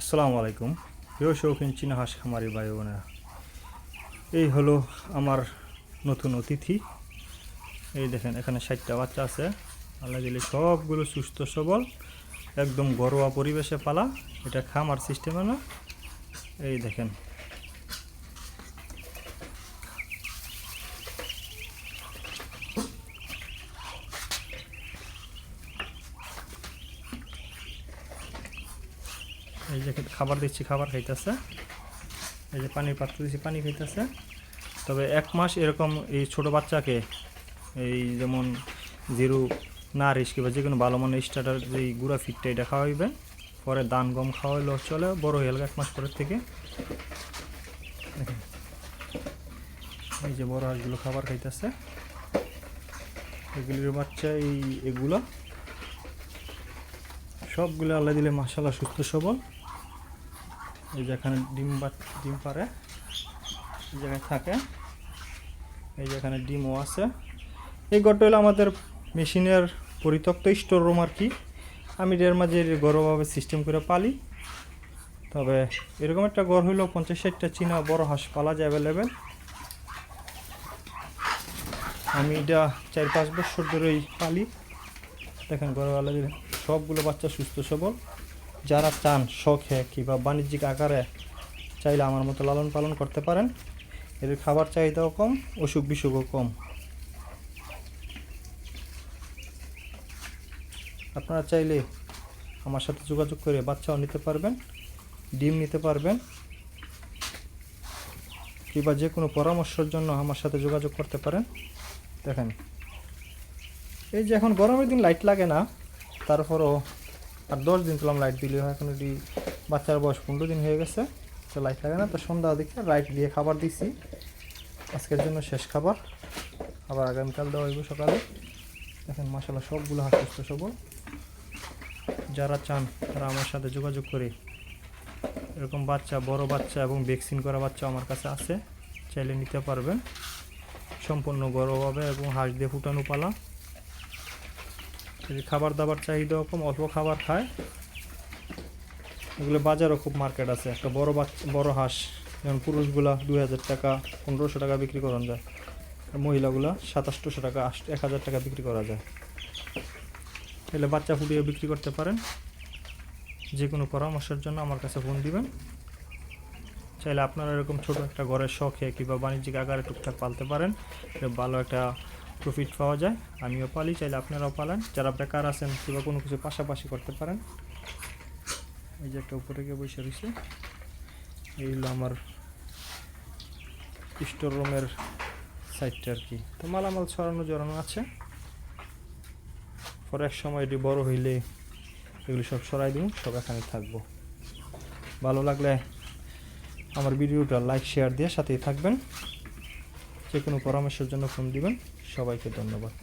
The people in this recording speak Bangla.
আসসালামু আলাইকুম প্রিয় শৌখিন চীনা হাঁস খামারি ভাই বোনেরা, এই হলো আমার নতুন অতিথি। এই দেখেন এখানে 60টা বাচ্চা আছে। আল্লাহ দিলে সবগুলো সুস্থ সবল, একদম ঘরোয়া পরিবেশে পালা। এটা খামার সিস্টেমে না। এই দেখেন এই যে খাবার দিচ্ছি, খাবার খাইতেছে। এই যে পানির পাত্র দিচ্ছি, পানি খাইতেছে। তবে 1 মাস এরকম এই ছোট বাচ্চাকে এই যেমন জিরো নারিশ কিংবা যে কোনো ভালো মানের স্টার্টার যেই গুঁড়া ফিটটা এটা খাওয়াইবেন। পরে ধান গম খাওয়াইলেও চলে, বড় হয়ে গেলে 1 মাস পরের থেকে। এই যে বড় হাঁসগুলো খাবার খাইতেছে, এগুলির বাচ্চা এগুলো সবগুলো আল্লাহ দিলে মাশাআল্লাহ সুস্থ সবল। এই যে এখানে ডিম পারে, এই জায়গায় থাকে। এই যে এখানে ডিমও আছে। এই ঘরটা হলো আমাদের মেশিনের পরিত্যক্ত স্টোর রুম আর কি। আমি এর মাঝে ঘরোয়াভাবে সিস্টেম করে পালি। তবে এরকম একটা ঘর হইলো 50-60টা চীনা বড় হাঁস পালা যায় অ্যাভেলেবেল। আমি এটা 4-5 বছর ধরেই পালি। দেখেন ঘরওয়ালা সবগুলো বাচ্চা সুস্থ সবল। যারা চান শখে কিংবা বাণিজ্যিক আকারে চাইলে আমার মতো লালন পালন করতে পারেন। এর খাবার চাহিদাও কম, অসুখ বিসুখও কম। আপনারা চাইলে আমার সাথে যোগাযোগ করে বাচ্চাও নিতে পারবেন, ডিম নিতে পারবেন, কিংবা যে কোনো পরামর্শের জন্য আমার সাথে যোগাযোগ করতে পারেন। দেখেন এই যে এখন গরমের দিন লাইট লাগে না, তারপরও আর 10 দিন পেলাম লাইট দিলে হয়। এখন এটি বাচ্চার বয়স 15 দিন হয়ে গেছে, তো লাইট লাগে না। তো সন্ধ্যা দিকে লাইট দিয়ে খাবার দিছি। আজকের জন্য শেষ খাবার, আবার আগামীকাল দেওয়া হইব সকালে। দেখেন মাশাআল্লাহ সবগুলো হাঁস সুস্থ সবল। যারা চান তারা আমার সাথে যোগাযোগ করে এরকম বাচ্চা, বড় বাচ্চা এবং ভ্যাকসিন করা বাচ্চা আমার কাছে আছে, চাইলে নিতে পারবেন। সম্পূর্ণ ঘরোয়াভাবে এবং হাঁস দিয়ে ফুটানো পালা। খাবার দাবার চাহিদা কম, অল্প খাবার খায়। এগুলো বাজারও খুব মার্কেট আছে। একটা বড় হাঁস যেমন পুরুষগুলা 2000 টাকা 1500 টাকা বিক্রি করানো যায়, আর মহিলাগুলা 2700 টাকা 1000 টাকা বিক্রি করা যায়। তাহলে বাচ্চা ফুটিয়ে বিক্রি করতে পারেন। যে কোনো পরামর্শের জন্য আমার কাছে ফোন দিবেন। চাইলে আপনারা এরকম ছোট একটা ঘরের শখে কিংবা বাণিজ্যিক আকারে টুকটাক পালতে পারেন। ভালো একটা প্রফিট পাওয়া যায়। আমিও পালি, চাইলে আপনারাও পালেন। যারা বেকার আছেন কিংবা কোনো কিছু পাশাপাশি করতে পারেন। এই যে একটা উপরে গিয়ে বসে রয়েছে। এই হলো আমার স্টোর রুমের সাইডটা আর কি। তো মালামাল ছড়ানো জড়ানো আছে। পরে এক সময় এটি বড় হইলে এগুলি সব সরাই দিন, সব এখানে থাকবো। ভালো লাগলে আমার ভিডিওটা লাইক শেয়ার দিয়ে সাথেই থাকবেন। যে কোনো পরামর্শের জন্য ফোন দিবেন। সবাইকে ধন্যবাদ।